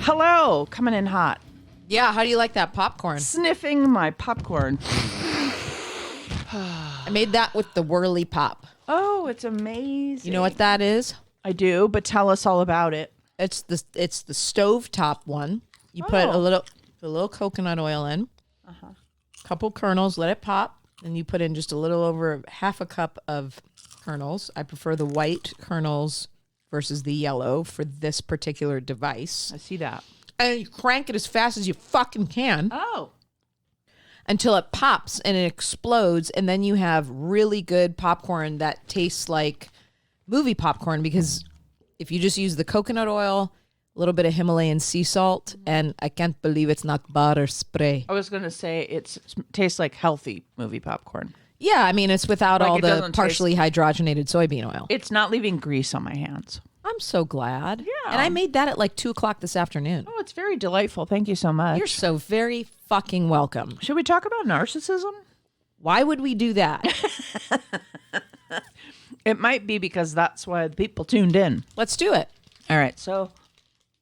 Hello, coming in hot. Yeah, how do you like that popcorn? Sniffing my popcorn. I made that with the whirly pop. Oh, it's amazing. You know what that is? I do, but tell us all about it. It's the stovetop one. You put a little coconut oil in, couple kernels, let it pop, and you put in just a little over half a cup of kernels. I prefer the white kernels versus the yellow for this particular device. I see that. And you crank it as fast as you fucking can. Oh. Until it pops and it explodes, and then you have really good popcorn that tastes like movie popcorn, because if you just use the coconut oil, a little bit of Himalayan sea salt, and I can't believe it's not butter spray. I was going to say it tastes like healthy movie popcorn. Yeah, I mean, it's without Like all it the doesn't partially hydrogenated soybean oil. It's not leaving grease on my hands. I'm so glad. Yeah. And I made that at like 2:00 this afternoon. Oh, it's very delightful. Thank you so much. You're so very fucking welcome. Should we talk about narcissism? Why would we do that? It might be because that's why the people tuned in. Let's do it. All right, so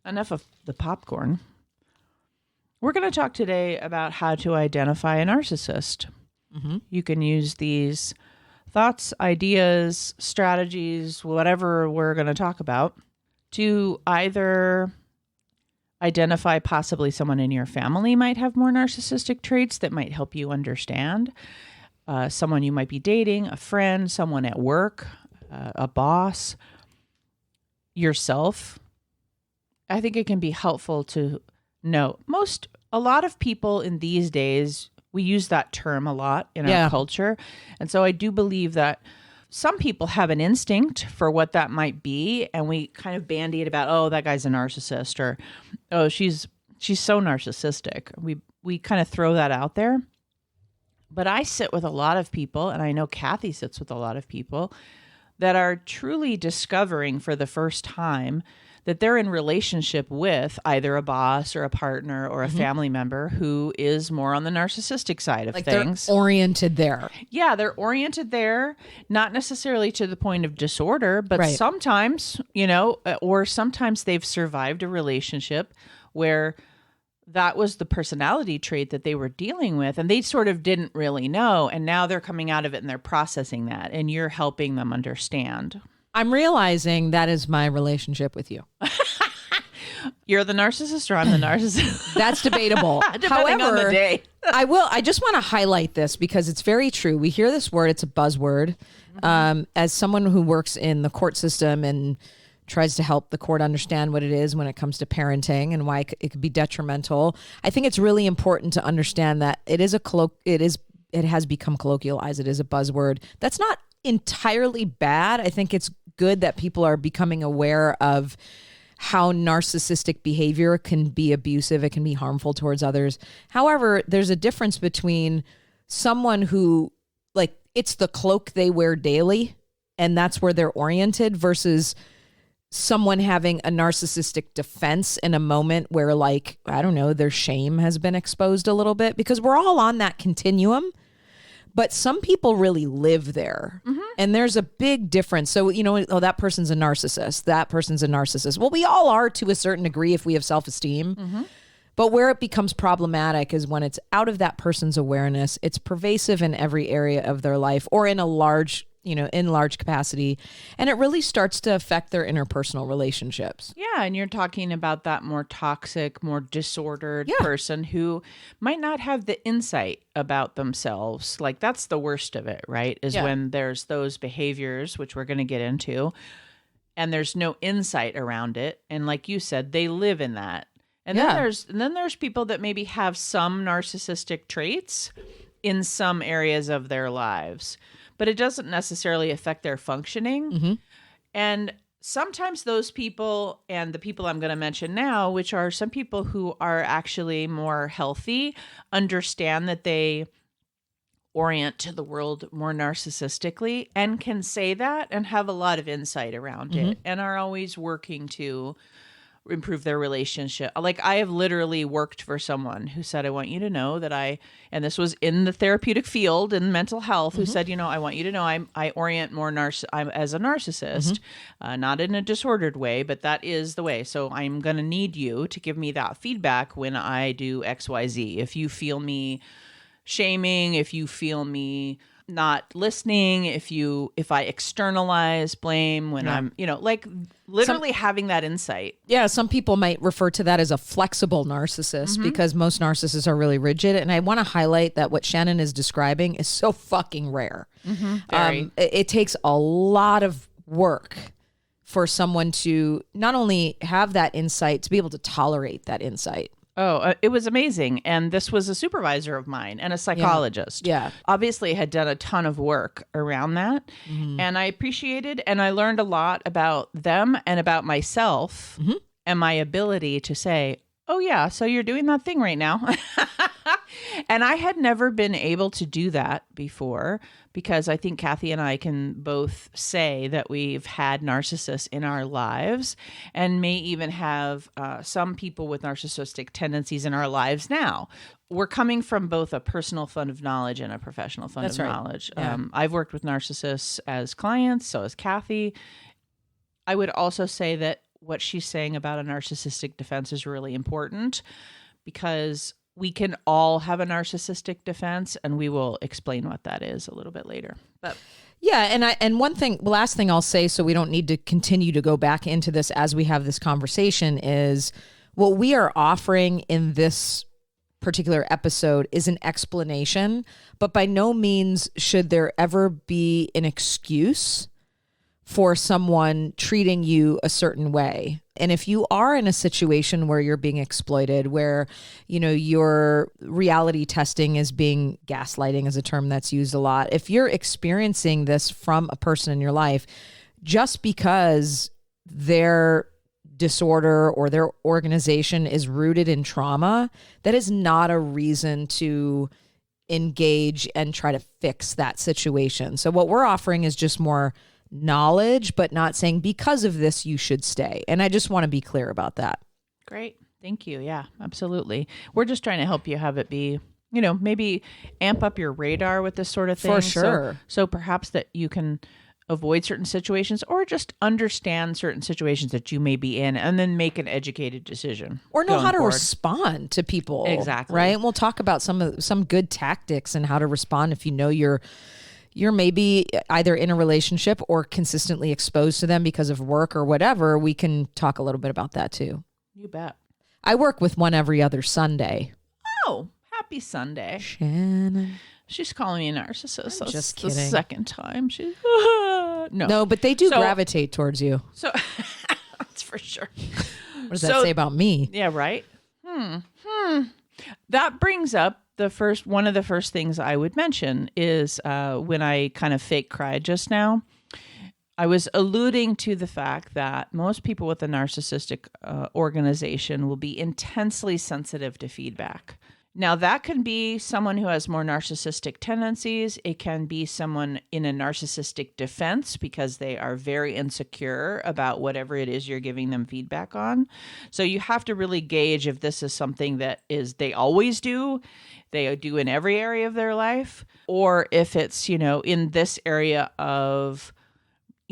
enough of the popcorn. We're going to talk today about how to identify a narcissist. Mm-hmm. You can use these thoughts, ideas, strategies, whatever we're going to talk about, to either identify possibly someone in your family might have more narcissistic traits that might help you understand. Someone you might be dating, a friend, someone at work, a boss, yourself. I think it can be helpful to know. A lot of people in these days, we use that term a lot in our culture. And so I do believe that some people have an instinct for what that might be. And we kind of bandy it about, oh, that guy's a narcissist, or, oh, she's so narcissistic. We kind of throw that out there. But I sit with a lot of people, and I know Kathy sits with a lot of people that are truly discovering for the first time that they're in relationship with either a boss or a partner or a family member who is more on the narcissistic side of things. They're oriented there. Yeah, they're oriented there, not necessarily to the point of disorder, but sometimes, or sometimes they've survived a relationship where that was the personality trait that they were dealing with, and they sort of didn't really know, and now they're coming out of it and they're processing that, and you're helping them understand. I'm realizing that is my relationship with you. You're the narcissist or I'm the narcissist? That's debatable. Depending on the day. I just want to highlight this because it's very true. We hear this word, it's a buzzword. As someone who works in the court system and tries to help the court understand what it is when it comes to parenting and why it could be detrimental, I think it's really important to understand that it has become colloquialized. It is a buzzword. That's not entirely bad. I think it's good that people are becoming aware of how narcissistic behavior can be abusive. It can be harmful towards others. However, there's a difference between someone who, like, it's the cloak they wear daily and that's where they're oriented, versus someone having a narcissistic defense in a moment where, like, I don't know, their shame has been exposed a little bit, because we're all on that continuum. But some people really live there. And there's a big difference. So, that person's a narcissist. That person's a narcissist. Well, we all are to a certain degree if we have self-esteem. But where it becomes problematic is when it's out of that person's awareness. It's pervasive in every area of their life, or in a large capacity. And it really starts to affect their interpersonal relationships. Yeah, and you're talking about that more toxic, more disordered person who might not have the insight about themselves. Like, that's the worst of it, right? Is when there's those behaviors, which we're going to get into, and there's no insight around it. And like you said, they live in that. And then there's people that maybe have some narcissistic traits in some areas of their lives, but it doesn't necessarily affect their functioning. And sometimes those people, and the people I'm going to mention now, which are some people who are actually more healthy, understand that they orient to the world more narcissistically and can say that and have a lot of insight around it, and are always working to improve their relationship. Like I have literally worked for someone who said, I want you to know that and this was in the therapeutic field in mental health, who said, I want you to know I orient more I'm as a narcissist, not in a disordered way, but that is the way. So I'm going to need you to give me that feedback when I do XYZ. If you feel me shaming, if you feel me not listening, if I externalize blame when I'm, like literally having that insight. Yeah, some people might refer to that as a flexible narcissist because most narcissists are really rigid. And I want to highlight that what Shannon is describing is so fucking rare. It takes a lot of work for someone to not only have that insight, to be able to tolerate that insight. Oh, it was amazing. And this was a supervisor of mine and a psychologist. Yeah. Obviously had done a ton of work around that. And I appreciated and I learned a lot about them and about myself and my ability to say, oh yeah, so you're doing that thing right now. And I had never been able to do that before because I think Kathy and I can both say that we've had narcissists in our lives and may even have some people with narcissistic tendencies in our lives now. We're coming from both a personal fund of knowledge and a professional fund of knowledge. Yeah. I've worked with narcissists as clients, so has Kathy. I would also say that what she's saying about a narcissistic defense is really important because we can all have a narcissistic defense, and we will explain what that is a little bit later. But yeah, and last thing I'll say, so we don't need to continue to go back into this as we have this conversation, is what we are offering in this particular episode is an explanation, but by no means should there ever be an excuse for someone treating you a certain way. And if you are in a situation where you're being exploited, where, your reality testing is being, gaslighting is a term that's used a lot. If you're experiencing this from a person in your life, just because their disorder or their organization is rooted in trauma, that is not a reason to engage and try to fix that situation. So what we're offering is just more knowledge, but not saying because of this you should stay. And I just want to be clear about that. Great. Thank you. Yeah, absolutely. We're just trying to help you have it be, maybe amp up your radar with this sort of thing. For sure. So perhaps that you can avoid certain situations or just understand certain situations that you may be in and then make an educated decision. Or know how to respond to people. Exactly. Right? And we'll talk about some good tactics and how to respond if you know you're maybe either in a relationship or consistently exposed to them because of work or whatever. We can talk a little bit about that too. You bet. I work with one every other Sunday. Oh, happy Sunday. Shannon. She's calling me a narcissist. I'm That's just the kidding. second time. She's No, but they do gravitate towards you. So that's for sure. What does that say about me? Yeah, right. That brings up one of the first things I would mention is when I kind of fake cried just now. I was alluding to the fact that most people with a narcissistic organization will be intensely sensitive to feedback. Now, that can be someone who has more narcissistic tendencies. It can be someone in a narcissistic defense because they are very insecure about whatever it is you're giving them feedback on. So you have to really gauge if this is something that they always do, they do in every area of their life, or if it's, in this area of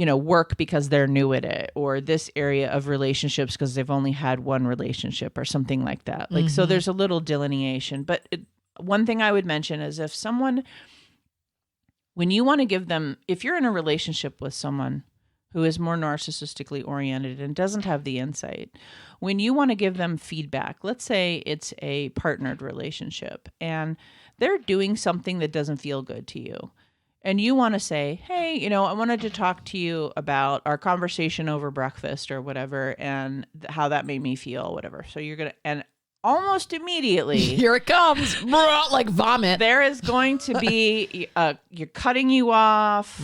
work because they're new at it, or this area of relationships because they've only had one relationship or something like that. So there's a little delineation. But one thing I would mention is when you want to give them, if you're in a relationship with someone who is more narcissistically oriented and doesn't have the insight, when you want to give them feedback, let's say it's a partnered relationship and they're doing something that doesn't feel good to you. And you want to say, hey, I wanted to talk to you about our conversation over breakfast or whatever and how that made me feel, whatever. So you're going to, and almost immediately. Here it comes, like vomit. There is going to be, you're cutting you off,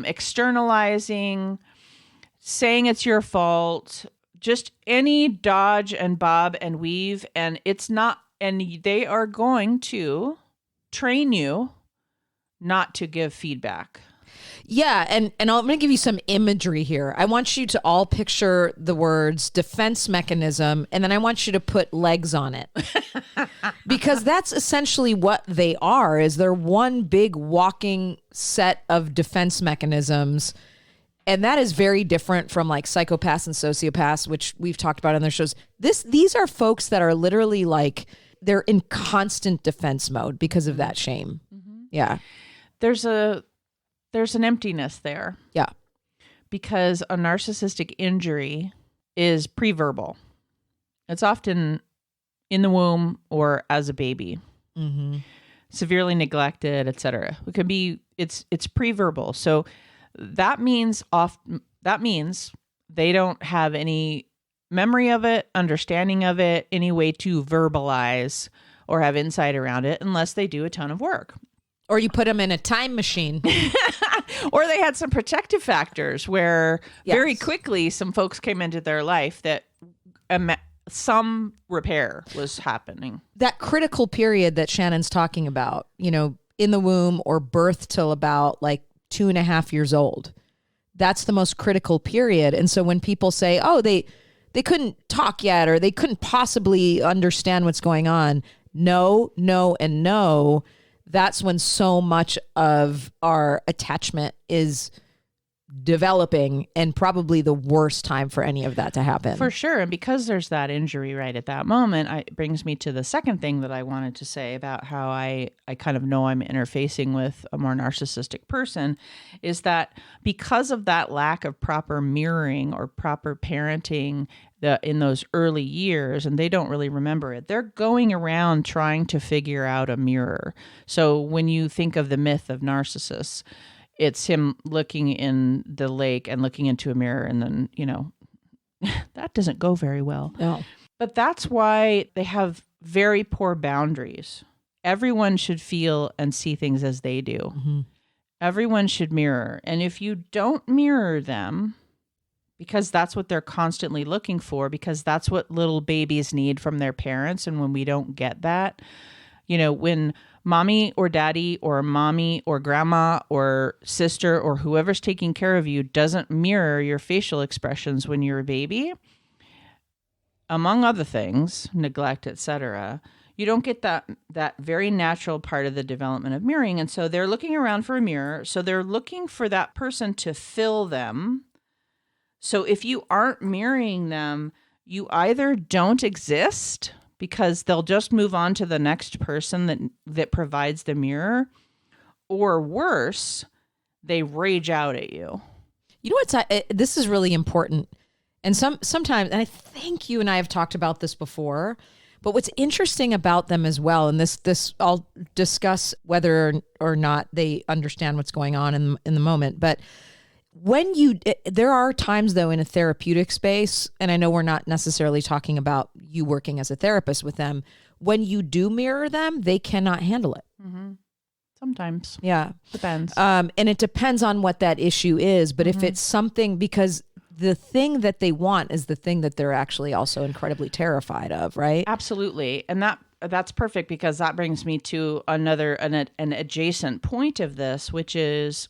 externalizing, saying it's your fault, just any dodge and bob and weave. And it's not, and they are going to train you not to give feedback. Yeah, and I'm going to give you some imagery here. I want you to all picture the words defense mechanism, and then I want you to put legs on it. Because that's essentially what they are, is they're one big walking set of defense mechanisms. And that is very different from like psychopaths and sociopaths, which we've talked about on their shows. These are folks that are literally like, they're in constant defense mode because of that shame. Mm-hmm. Yeah. There's an emptiness there. Yeah. Because a narcissistic injury is pre-verbal. It's often in the womb or as a baby. Mm-hmm. Severely neglected, etc. It could be it's pre-verbal. So that means they don't have any memory of it, understanding of it, any way to verbalize or have insight around it unless they do a ton of work. Or you put them in a time machine. Or they had some protective factors where very quickly some folks came into their life that some repair was happening. That critical period that Shannon's talking about, in the womb or birth till about like 2.5 years old. That's the most critical period. And so when people say, oh, they couldn't talk yet, or they couldn't possibly understand what's going on. No, and no. That's when so much of our attachment is developing, and probably the worst time for any of that to happen. For sure. And because there's that injury right at that moment, it brings me to the second thing that I wanted to say about how I kind of know I'm interfacing with a more narcissistic person, is that because of that lack of proper mirroring or proper parenting in those early years, and they don't really remember it, they're going around trying to figure out a mirror. So when you think of the myth of Narcissus, it's him looking in the lake and looking into a mirror, and then, that doesn't go very well. No. But that's why they have very poor boundaries. Everyone should feel and see things as they do. Mm-hmm. Everyone should mirror. And if you don't mirror them, because that's what they're constantly looking for, because that's what little babies need from their parents. And when we don't get that, when mommy or daddy or mommy or grandma or sister or whoever's taking care of you doesn't mirror your facial expressions when you're a baby, among other things, neglect, etc., you don't get that very natural part of the development of mirroring. And so they're looking around for a mirror. So they're looking for that person to fill them. So if you aren't mirroring them, you either don't exist, because they'll just move on to the next person that provides the mirror, or worse, they rage out at you. You know what's this is really important, and sometimes, and I think you and I have talked about this before, but what's interesting about them as well, and this I'll discuss whether or not they understand what's going on in the moment, but there are times though in a therapeutic space, and I know we're not necessarily talking about you working as a therapist with them, when you do mirror them, they cannot handle it. Mm-hmm. Sometimes. Yeah. Depends. And it depends on what that issue is. But if it's something, because the thing that they want is the thing that they're actually also incredibly terrified of, right? Absolutely. And that's perfect, because that brings me to an adjacent point of this, which is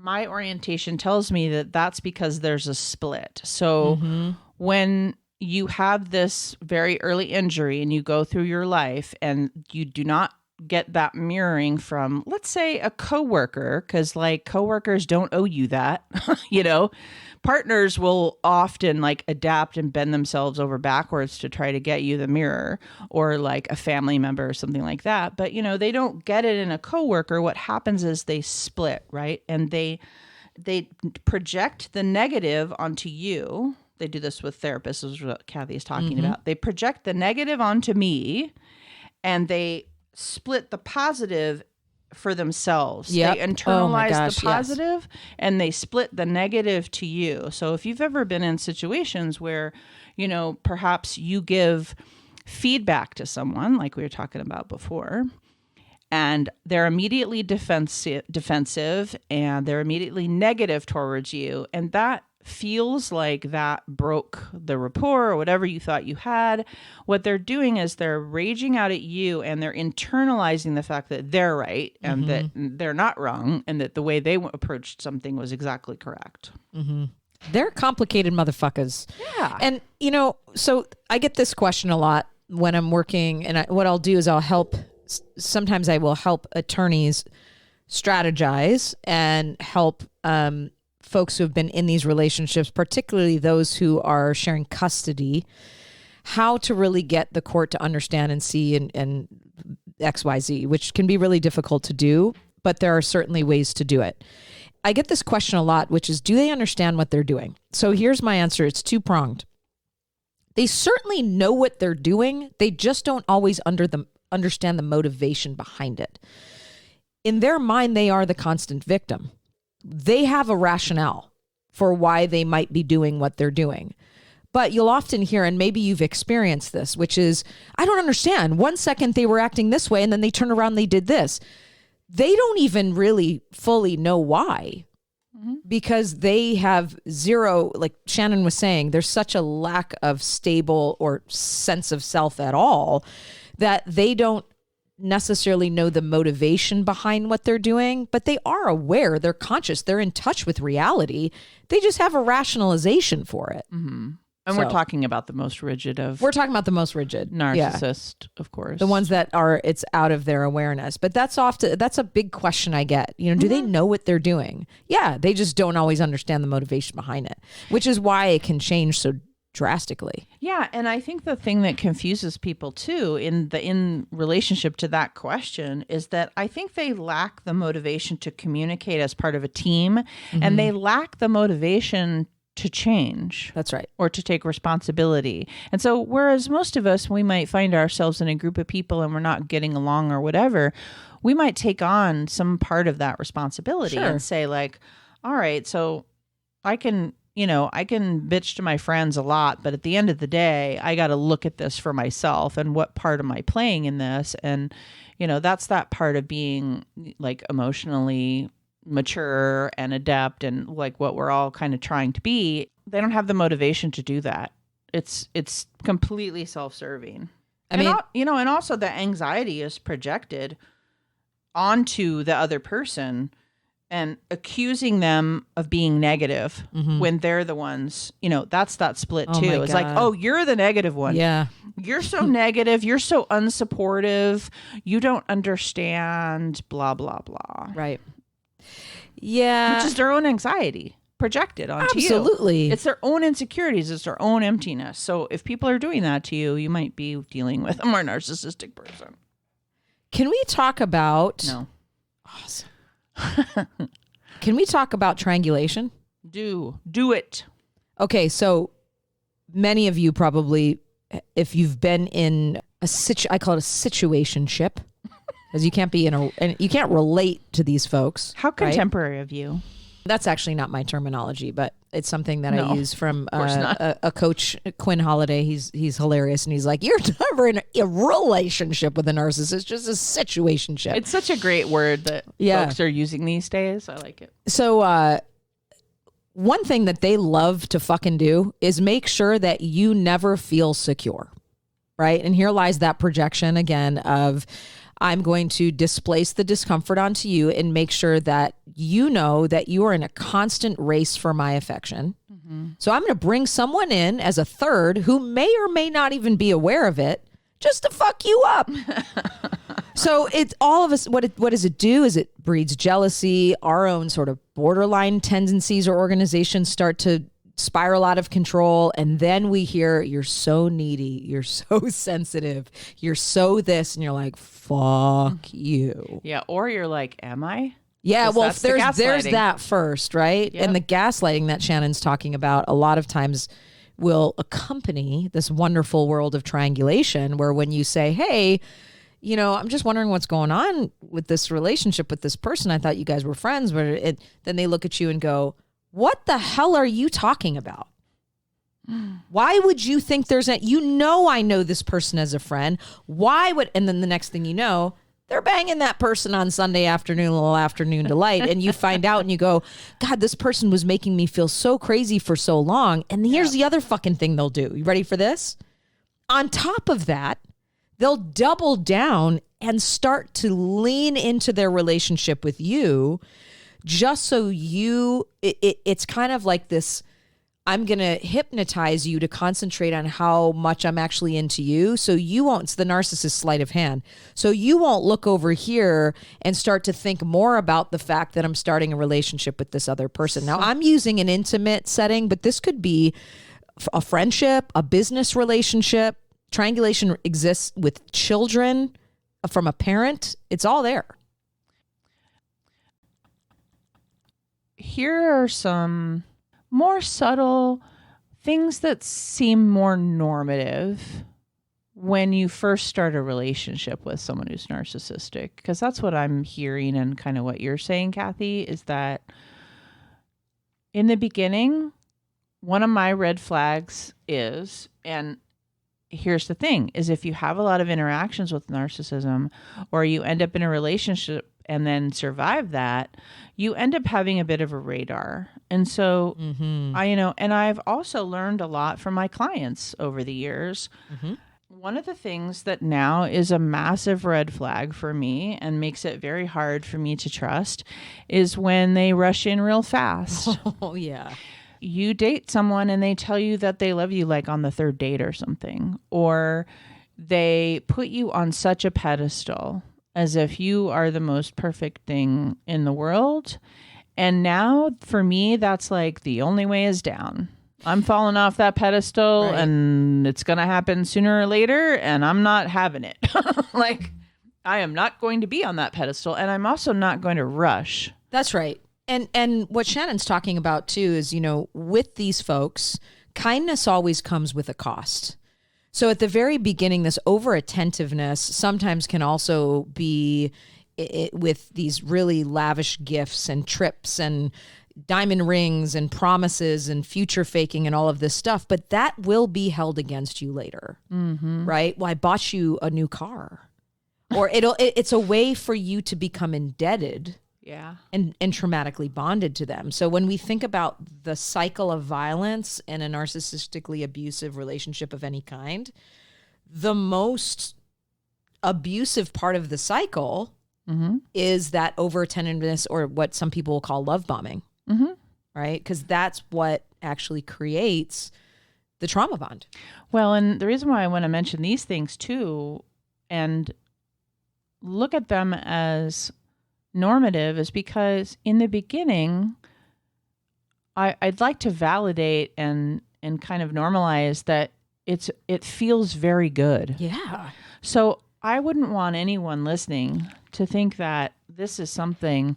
my orientation tells me that that's because there's a split. So when you have this very early injury and you go through your life and you do not get that mirroring from, let's say, a coworker, because like coworkers don't owe you that, partners will often like adapt and bend themselves over backwards to try to get you the mirror, or like a family member or something like that. But, they don't get it in a coworker. What happens is they split, right? And they project the negative onto you. They do this with therapists, is what Kathy's talking about. They project the negative onto me, and they split the positive for themselves. Yep. They internalize the positive, and they split the negative to you. So if you've ever been in situations where, perhaps you give feedback to someone, like we were talking about before, and they're immediately defensive and they're immediately negative towards you, and that feels like that broke the rapport or whatever you thought you had, what they're doing is they're raging out at you and they're internalizing the fact that they're right and that they're not wrong and that the way they approached something was exactly correct. They're complicated motherfuckers. Yeah. And, so I get this question a lot when I'm working, and what I'll do is sometimes I will help attorneys strategize and help folks who have been in these relationships, particularly those who are sharing custody, how to really get the court to understand and see and XYZ, which can be really difficult to do, but there are certainly ways to do it. I get this question a lot, which is, do they understand what they're doing? So here's my answer. It's two-pronged. They certainly know what they're doing. They just don't always understand the motivation behind it. In their mind, they are the constant victim. They have a rationale for why they might be doing what they're doing. But you'll often hear, and maybe you've experienced this, which is, I don't understand. 1 second they were acting this way and then they turned around and they did this. They don't even really fully know why, because they have zero, like Shannon was saying, there's such a lack of stable or sense of self at all that they don't necessarily know the motivation behind what they're doing, but they are aware, they're conscious, they're in touch with reality. They just have a rationalization for it. And we're talking about the most rigid of... We're talking about the most rigid. Narcissist, of course. The ones that are, it's out of their awareness. But that's a big question I get. Do they know what they're doing? Yeah, they just don't always understand the motivation behind it, which is why it can change so drastically. Yeah, and I think the thing that confuses people too in relationship to that question is that I think they lack the motivation to communicate as part of a team, and they lack the motivation to change. That's right. Or to take responsibility. And so whereas most of us, we might find ourselves in a group of people and we're not getting along or whatever, we might take on some part of that responsibility and say like, all right, so I can bitch to my friends a lot, but at the end of the day, I got to look at this for myself and what part am I playing in this? And, that's that part of being like emotionally mature and adept and like what we're all kind of trying to be. They don't have the motivation to do that. It's completely self-serving. And also the anxiety is projected onto the other person and accusing them of being negative when they're the ones, that's that split too. It's like, oh, you're the negative one. Yeah. You're so negative. You're so unsupportive. You don't understand, blah, blah, blah. Right. Yeah. Which is their own anxiety projected onto you. Absolutely. It's their own insecurities. It's their own emptiness. So if people are doing that to you, you might be dealing with a more narcissistic person. Can we talk about... No. Awesome. Can we talk about triangulation? Do it. Okay, so many of you probably, if you've been in I call it a situationship, because you can't be and you can't relate to these folks. How contemporary of you. That's actually not my terminology, but it's something that I use from a coach, Quinn Holiday. He's hilarious, and he's like, "You're never in a relationship with a narcissist, just a situationship." It's such a great word that folks are using these days. I like it. So, one thing that they love to fucking do is make sure that you never feel secure, right? And here lies that projection again of, I'm going to displace the discomfort onto you and make sure that you know that you are in a constant race for my affection. So I'm going to bring someone in as a third who may or may not even be aware of it, just to fuck you up. So it's all of us. What does it do is it breeds jealousy. Our own sort of borderline tendencies or organizations start to spiral out of control, and then we hear, you're so needy, you're so sensitive, you're so this, and you're like, fuck you. Yeah, or you're like, am I? Yeah, well, there's that first, right? Yep. And the gaslighting that Shannon's talking about a lot of times will accompany this wonderful world of triangulation, where when you say, hey, I'm just wondering what's going on with this relationship with this person, I thought you guys were friends, but then they look at you and go, what the hell are you talking about? Why would you think I know this person as a friend. And then the next thing you know, They're banging that person on Sunday afternoon, a little afternoon delight. And you find out and you go, God, this person was making me feel so crazy for so long. And here's the other fucking thing they'll do. You ready for this? On top of that, they'll double down and start to lean into their relationship with you just so it's kind of like this, I'm going to hypnotize you to concentrate on how much I'm actually into you. So you won't, it's the narcissist sleight of hand. So you won't look over here and start to think more about the fact that I'm starting a relationship with this other person. Now I'm using an intimate setting, but this could be a friendship, a business relationship. Triangulation exists with children from a parent. It's all there. Here are some more subtle things that seem more normative when you first start a relationship with someone who's narcissistic. Because that's what I'm hearing, and kind of what you're saying, Kathy, is that in the beginning, one of my red flags is, and here's the thing, is if you have a lot of interactions with narcissism, or you end up in a relationship and then survive that, you end up having a bit of a radar. And so and I've also learned a lot from my clients over the years. One of the things that now is a massive red flag for me and makes it very hard for me to trust is when they rush in real fast. Oh, yeah. You date someone and they tell you that they love you like on the third date or something, or they put you on such a pedestal as if you are the most perfect thing in the world. And now for me, that's like the only way is down. I'm falling off that pedestal, and it's going to happen sooner or later, and I'm not having it. Like, I am not going to be on that pedestal, and I'm also not going to rush. That's right. And what Shannon's talking about too is, with these folks, kindness always comes with a cost. So at the very beginning, this over-attentiveness sometimes can also be with these really lavish gifts and trips and diamond rings and promises and future faking and all of this stuff. But that will be held against you later, right? Well, I bought you a new car. Or it's a way for you to become indebted. Yeah. And traumatically bonded to them. So when we think about the cycle of violence in a narcissistically abusive relationship of any kind, the most abusive part of the cycle is that over-attentiveness, or what some people will call love bombing, right? Because that's what actually creates the trauma bond. Well, and the reason why I want to mention these things too, and look at them as normative, is because in the beginning, I'd like to validate and kind of normalize that it feels very good. Yeah. So I wouldn't want anyone listening to think that this is something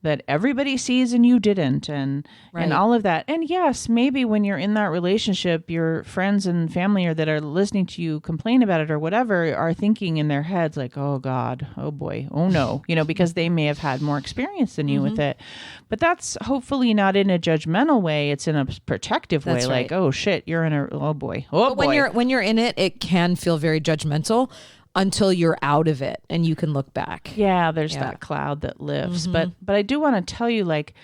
that everybody sees and you didn't, and all of that. And yes, maybe when you're in that relationship, your friends and family that are listening to you complain about it or whatever are thinking in their heads like, oh God, oh boy, oh no, because they may have had more experience than you with it. But that's hopefully not in a judgmental way. It's in a protective way. Right. Like, oh shit, you're in oh boy. But when you're in it, it can feel very judgmental until you're out of it and you can look back. Yeah, there's that cloud that lifts. But I do want to tell you, like,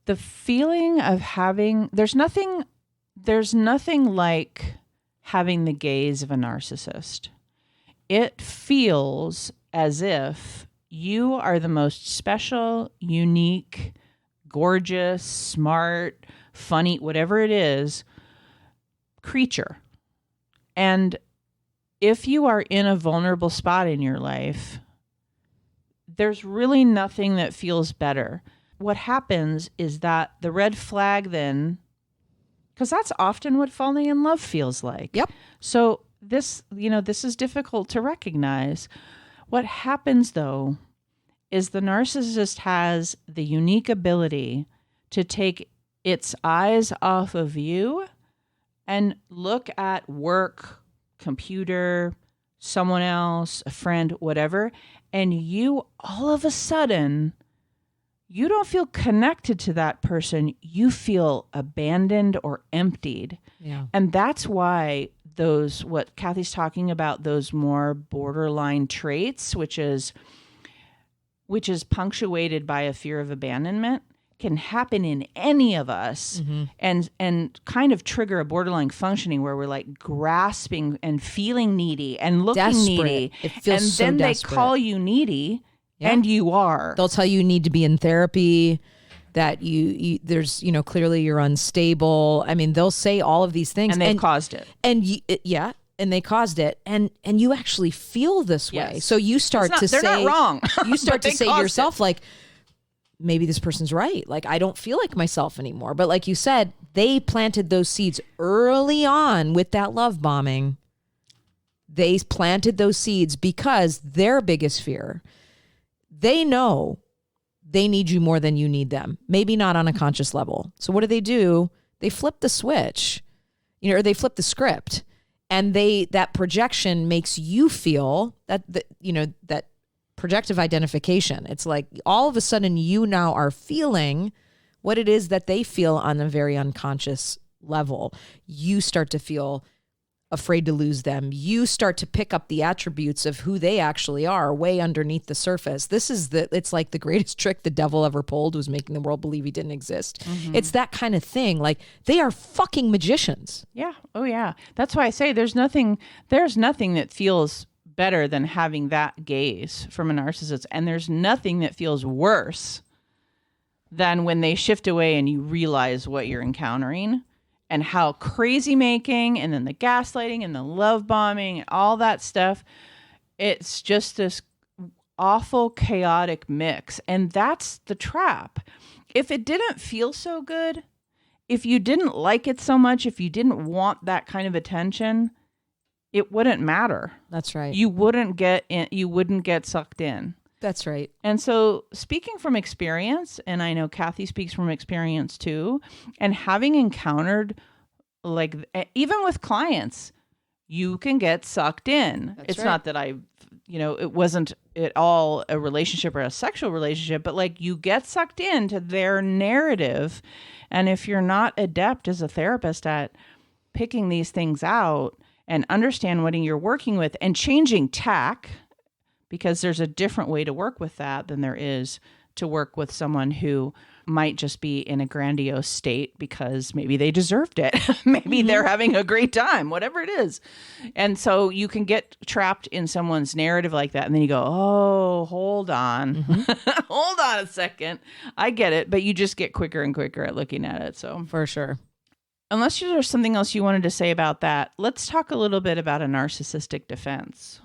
the feeling of having, there's nothing like having the gaze of a narcissist. It feels as if you are the most special, unique, gorgeous, smart, funny, whatever it is, creature. And if you are in a vulnerable spot in your life, there's really nothing that feels better. What happens is that the red flag then, because that's often what falling in love feels like. Yep. So this is difficult to recognize. What happens though is the narcissist has the unique ability to take its eyes off of you and look at work, computer, someone else, a friend, whatever, and you all of a sudden, you don't feel connected to that person. You feel abandoned or emptied. Yeah. And that's why what Kathy's talking about, those more borderline traits, which is which is punctuated by a fear of abandonment, can happen in any of us and kind of trigger a borderline functioning where we're like grasping and feeling needy and looking Desperate. needy. It feels and so then desperate. they call you needy and you are. They'll tell you need to be in therapy, that you there's, clearly you're unstable. I mean, they'll say all of these things. And they've caused it. And and they caused it. And you actually feel this way. Yes. So you start to say, they're not wrong. You start to say to yourself, it. like, maybe this person's right. Like, I don't feel like myself anymore. But like you said, they planted those seeds early on with that love bombing. They planted those seeds because their biggest fear, they know they need you more than you need them. Maybe not on a conscious level. So what do? They flip the switch, or they flip the script, and that projection makes you feel that projective identification. It's like all of a sudden you now are feeling what it is that they feel on a very unconscious level. You start to feel afraid to lose them. You start to pick up the attributes of who they actually are way underneath the surface. It's like the greatest trick the devil ever pulled was making the world believe he didn't exist. It's that kind of thing. Like, they are fucking magicians. Yeah. Oh yeah. That's why I say there's nothing that feels better than having that gaze from a narcissist. And there's nothing that feels worse than when they shift away and you realize what you're encountering and how crazy making and then the gaslighting and the love bombing and all that stuff. It's just this awful, chaotic mix. And that's the trap. If it didn't feel so good, if you didn't like it so much, if you didn't want that kind of attention, it wouldn't matter. That's right. You wouldn't get sucked in. That's right. And so, speaking from experience, and I know Kathy speaks from experience too, and having encountered, like, even with clients, you can get sucked in. It's not that it wasn't at all a relationship or a sexual relationship, but like, you get sucked into their narrative. And if you're not adept as a therapist at picking these things out, and understand what you're working with and changing tack, because there's a different way to work with that than there is to work with someone who might just be in a grandiose state because maybe they deserved it. Maybe they're having a great time, whatever it is. And so you can get trapped in someone's narrative like that. And then you go, oh, hold on. Hold on a second. I get it. But you just get quicker and quicker at looking at it. So for sure. Unless there's something else you wanted to say about that, let's talk a little bit about a narcissistic defense.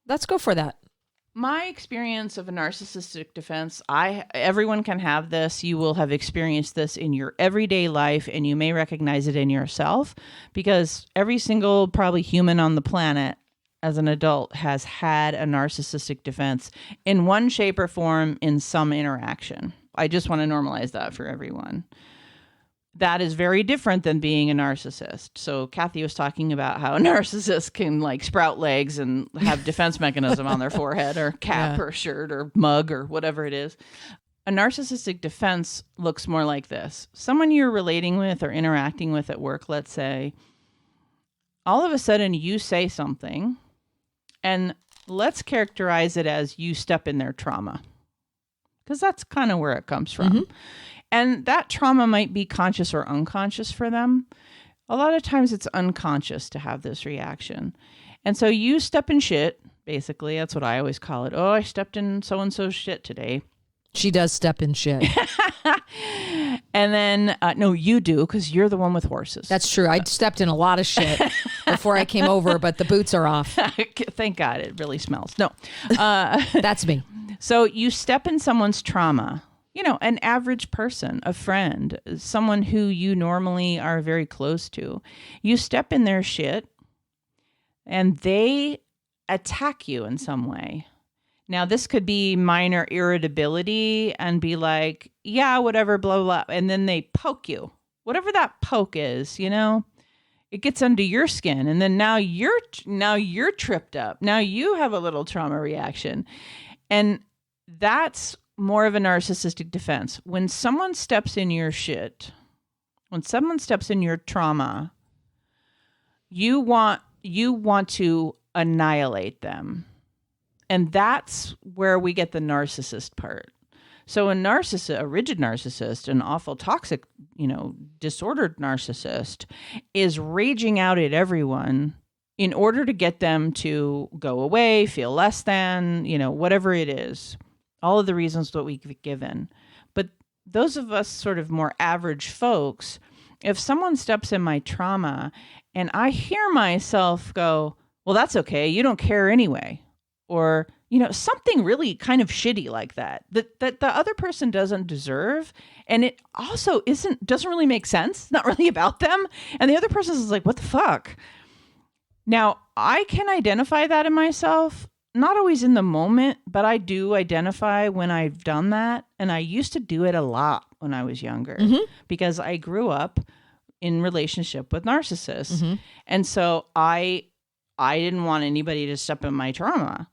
Let's go for that. My experience of a narcissistic defense, everyone can have this. You will have experienced this in your everyday life, and you may recognize it in yourself, because every single probably human on the planet as an adult has had a narcissistic defense in one shape or form in some interaction. I just want to normalize that for everyone. That is very different than being a narcissist. So Kathy was talking about how a narcissist can like sprout legs and have defense mechanism on their forehead or cap or shirt or mug or whatever it is. A narcissistic defense looks more like this. Someone you're relating with or interacting with at work, let's say, all of a sudden you say something, and let's characterize it as you step in their trauma, because that's kind of where it comes from. And that trauma might be conscious or unconscious for them. A lot of times it's unconscious to have this reaction. And so you step in shit, basically. That's what I always call it. Oh, I stepped in so-and-so's shit today. She does step in shit. And then, no, you do, because you're the one with horses. That's true. I stepped in a lot of shit before I came over, but the boots are off. Thank God, it really smells. No. That's me. So you step in someone's trauma. An average person, a friend, someone who you normally are very close to. You step in their shit and they attack you in some way. Now, this could be minor irritability and be like, yeah, whatever, blah, blah, blah. And then they poke you. Whatever that poke is, it gets under your skin. And then now you're tripped up. Now you have a little trauma reaction. And that's more of a narcissistic defense. When someone steps in your shit, when someone steps in your trauma, you want to annihilate them. And that's where we get the narcissist part. So a rigid narcissist, an awful toxic, disordered narcissist is raging out at everyone in order to get them to go away, feel less than, whatever it is, all of the reasons that we've given. But those of us sort of more average folks, if someone steps in my trauma and I hear myself go, well, that's okay, you don't care anyway. Or, something really kind of shitty like that the other person doesn't deserve. And it also doesn't really make sense. It's not really about them. And the other person is like, what the fuck? Now, I can identify that in myself, not always in the moment, but I do identify when I've done that. And I used to do it a lot when I was younger because I grew up in relationship with narcissists. And so I didn't want anybody to step in my trauma.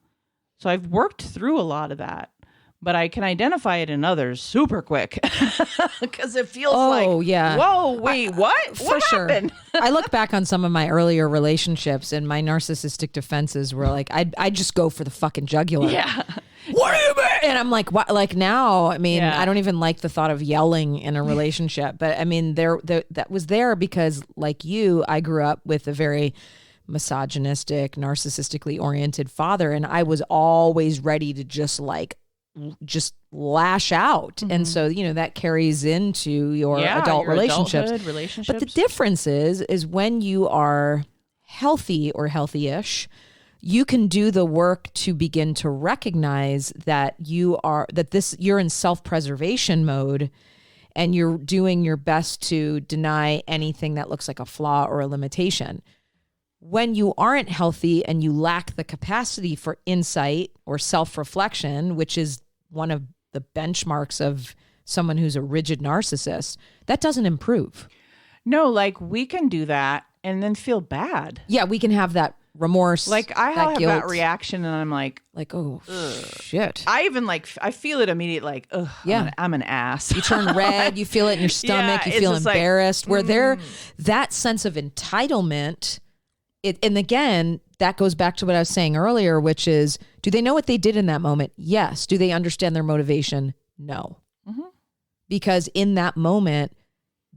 So I've worked through a lot of that, but I can identify it in others super quick because it feels whoa, wait, what? What happened? I look back on some of my earlier relationships and my narcissistic defenses were like, I'd just go for the fucking jugular. Yeah. What do you mean? And I'm like, what? Like now, I mean, I don't even like the thought of yelling in a relationship, but I mean, that was there because like you, I grew up with a very misogynistic, narcissistically oriented father. And I was always ready to just lash out. And so, that carries into your adult relationships. But the difference is when you are healthy or healthy-ish, you can do the work to begin to recognize that you're in self-preservation mode and you're doing your best to deny anything that looks like a flaw or a limitation. When you aren't healthy and you lack the capacity for insight or self-reflection, which is one of the benchmarks of someone who's a rigid narcissist, that doesn't improve. No, like we can do that and then feel bad. Yeah, we can have that remorse. Like I have that reaction and I'm like, oh, shit. I even I feel it immediately like, ugh, yeah, I'm an ass. You turn red, you feel it in your stomach, you feel embarrassed. Where that sense of entitlement... And again, that goes back to what I was saying earlier, which is, do they know what they did in that moment? Yes. Do they understand their motivation? No. Because in that moment,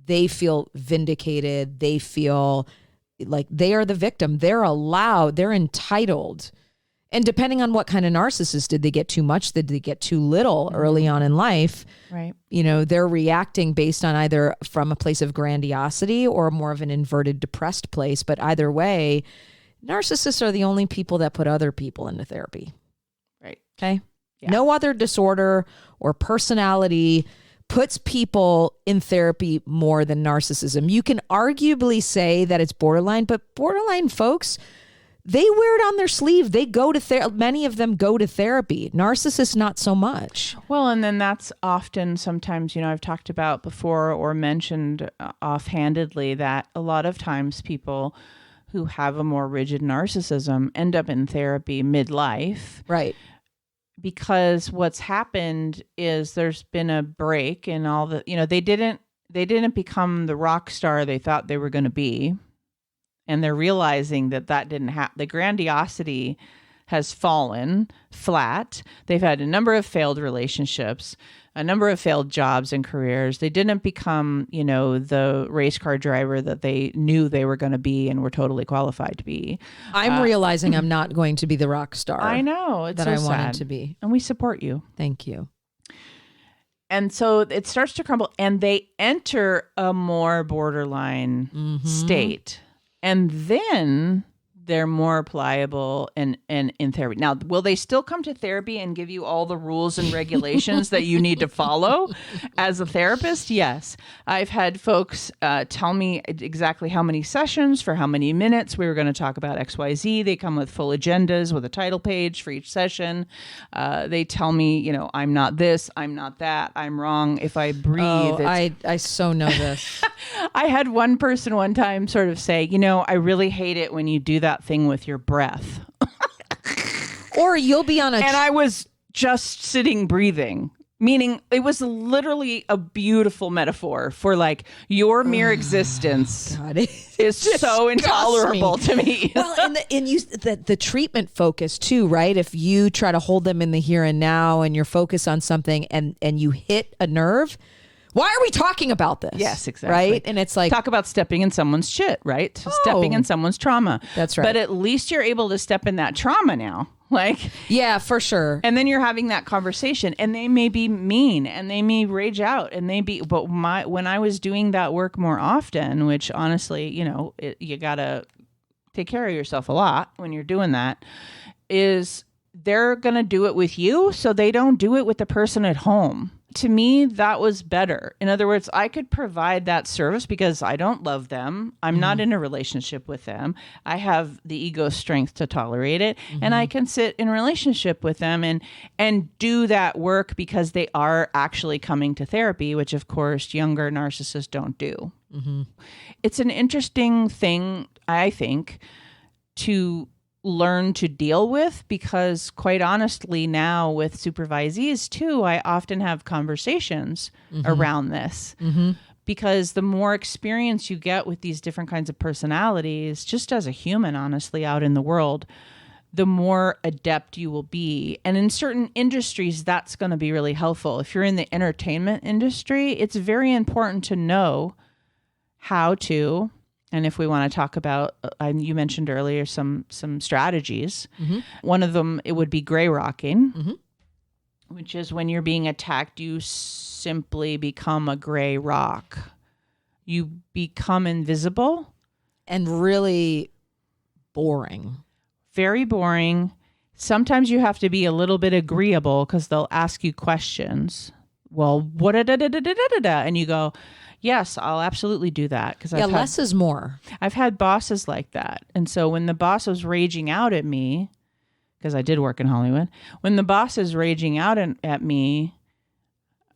they feel vindicated. They feel like they are the victim. They're allowed. They're entitled. And depending on what kind of narcissist, did they get too much? Did they get too little early on in life? Right. They're reacting based on either from a place of grandiosity or more of an inverted, depressed place. But either way, narcissists are the only people that put other people into therapy. Right. Okay. Yeah. No other disorder or personality puts people in therapy more than narcissism. You can arguably say that it's borderline, but borderline folks, they wear it on their sleeve. They go to many of them go to therapy. Narcissists, not so much. Well, and then that's often sometimes, I've talked about before or mentioned offhandedly that a lot of times people who have a more rigid narcissism end up in therapy midlife. Right. Because what's happened is there's been a break in all the, they didn't become the rock star they thought they were going to be. And they're realizing that didn't happen. The grandiosity has fallen flat. They've had a number of failed relationships, a number of failed jobs and careers. They didn't become, the race car driver that they knew they were going to be and were totally qualified to be. I'm realizing I'm not going to be the rock star. I know. It's that so I wanted sad. To be. And we support you. Thank you. And so it starts to crumble and they enter a more borderline state. And then they're more pliable and in therapy. Now, will they still come to therapy and give you all the rules and regulations that you need to follow as a therapist? Yes. I've had folks tell me exactly how many sessions for how many minutes we were going to talk about XYZ. They come with full agendas with a title page for each session. They tell me, I'm not this, I'm not that, I'm wrong. If I breathe. Oh, I so know this. I had one person one time sort of say, I really hate it when you do that thing with your breath. Or you'll be on and I was just sitting breathing, Meaning it was literally a beautiful metaphor for like your mere existence is so intolerable to me. Well, and the treatment focus too, right? If you try to hold them in the here and now and you're focused on something and you hit a nerve, why are we talking about this? Yes, exactly. Right? And it's like... Talk about stepping in someone's shit, right? Stepping in someone's trauma. That's right. But at least you're able to step in that trauma now. Like, yeah, for sure. And then you're having that conversation and they may be mean and they may rage out and but when I was doing that work more often, which honestly, you got to take care of yourself a lot when you're doing that, is they're going to do it with you. So they don't do it with the person at home. To me, that was better. In other words, I could provide that service because I don't love them. I'm not in a relationship with them. I have the ego strength to tolerate it. And I can sit in a relationship with them and do that work because they are actually coming to therapy, which of course younger narcissists don't do. It's an interesting thing, I think, to learn to deal with, because quite honestly now with supervisees too, I often have conversations around this because the more experience you get with these different kinds of personalities, just as a human, honestly, out in the world, the more adept you will be. And in certain industries, that's going to be really helpful. If you're in the entertainment industry, it's very important to know how to... And if we want to talk about, you mentioned earlier some strategies. One of them, it would be gray rocking, which is when you're being attacked, you simply become a gray rock. You become invisible. And really boring. Very boring. Sometimes you have to be a little bit agreeable because they'll ask you questions. Well, what? And you go... Yes, I'll absolutely do that. Because less is more. I've had bosses like that. And so when the boss was raging out at me, because I did work in Hollywood, when the boss is raging out at me,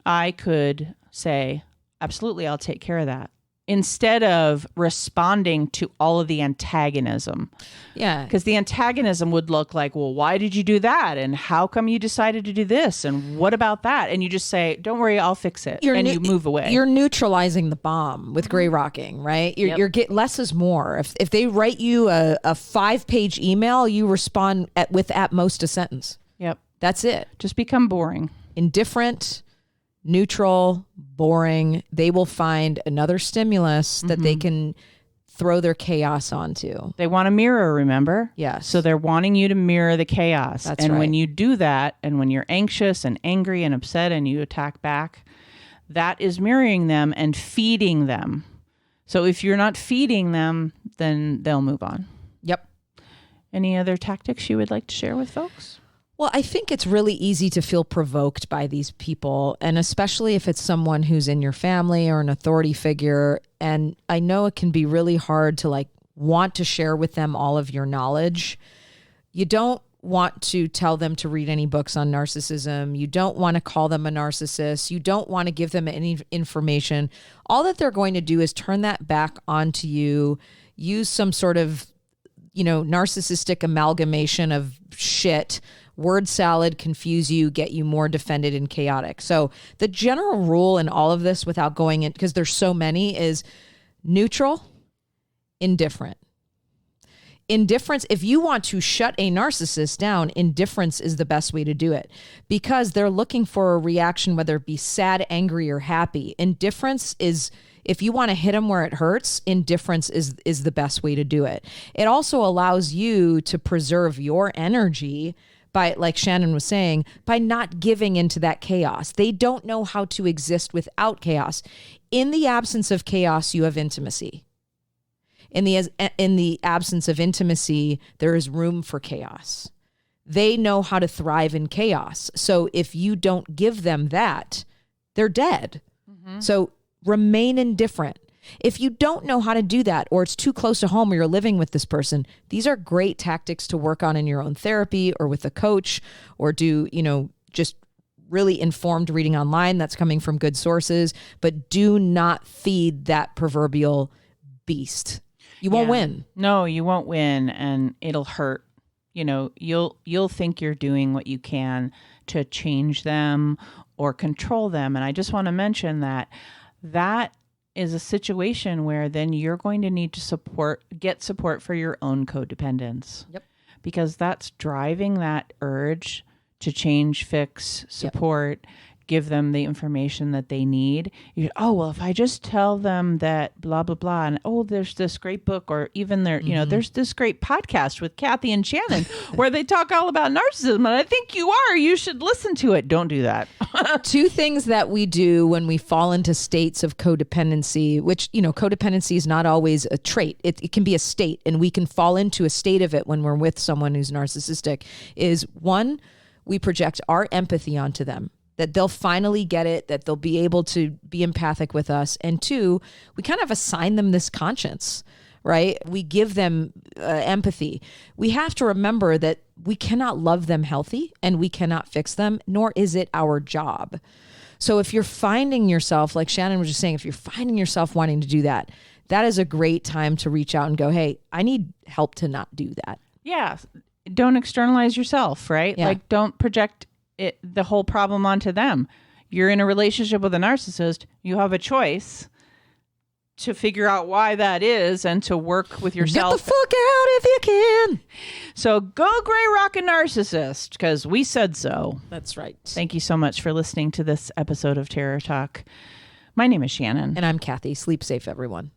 I could say, absolutely, I'll take care of that. Instead of responding to all of the antagonism. Yeah. Because the antagonism would look like, well, why did you do that? And how come you decided to do this? And what about that? And you just say, don't worry, I'll fix it. And you move away. You're neutralizing the bomb with gray rocking, right? You're less is more. If they write you a 5-page email, you respond with at most a sentence. Yep. That's it. Just become boring. Indifferent, neutral, boring. They will find another stimulus that they can throw their chaos onto. They want a mirror, remember? Yes. So they're wanting you to mirror the chaos. That's and right. when you do that, and when you're anxious and angry and upset and you attack back, that is mirroring them and feeding them. So if you're not feeding them, then they'll move on. Yep. Any other tactics you would like to share with folks? Well, I think it's really easy to feel provoked by these people, and especially if it's someone who's in your family or an authority figure. And I know it can be really hard to want to share with them all of your knowledge. You don't want to tell them to read any books on narcissism. You don't want to call them a narcissist. You don't want to give them any information. All that they're going to do is turn that back onto you, use some sort of, narcissistic amalgamation of shit, word salad, confuse you, get you more defended and chaotic. So the general rule in all of this, without going in, because there's so many, is neutral, indifferent. Indifference, if you want to shut a narcissist down, indifference is the best way to do it, because they're looking for a reaction, whether it be sad, angry, or happy. Indifference is, if you want to hit them where it hurts, indifference is the best way to do it. It also allows you to preserve your energy by, like Shannon was saying, by not giving into that chaos. They don't know how to exist without chaos. In the absence of chaos, you have intimacy. In the absence of intimacy, there is room for chaos. They know how to thrive in chaos. So if you don't give them that, they're dead. So remain indifferent. If you don't know how to do that, or it's too close to home, or you're living with this person, these are great tactics to work on in your own therapy or with a coach, or do, just really informed reading online that's coming from good sources. But do not feed that proverbial beast. You won't win. No, you won't win, and it'll hurt. You'll think you're doing what you can to change them or control them. And I just want to mention that is a situation where then you're going to need to get support for your own codependence. Yep. Because that's driving that urge to change, fix, support, give them the information that they need. Well, if I just tell them that blah, blah, blah, and there's this great book, or even there's this great podcast with Kathy and Shannon where they talk all about narcissism, and I think you should listen to it. Don't do that. Two things that we do when we fall into states of codependency, which, codependency is not always a trait. It can be a state, and we can fall into a state of it when we're with someone who's narcissistic, is one, we project our empathy onto them, that they'll finally get it, that they'll be able to be empathic with us. And two, we kind of assign them this conscience, right? We give them empathy. We have to remember that we cannot love them healthy and we cannot fix them, nor is it our job. So if you're finding yourself, like Shannon was just saying, if you're finding yourself wanting to do that, that is a great time to reach out and go, hey, I need help to not do that. Yeah. Don't externalize yourself, right? Yeah. Like, don't project the whole problem onto them. You're in a relationship with a narcissist. You have a choice to figure out why that is and to work with yourself. Get the fuck out if you can. So go gray rock a narcissist, because we said so. That's right. Thank you so much for listening to this episode of Terror Talk. My name is Shannon. And I'm Kathy. Sleep safe, everyone.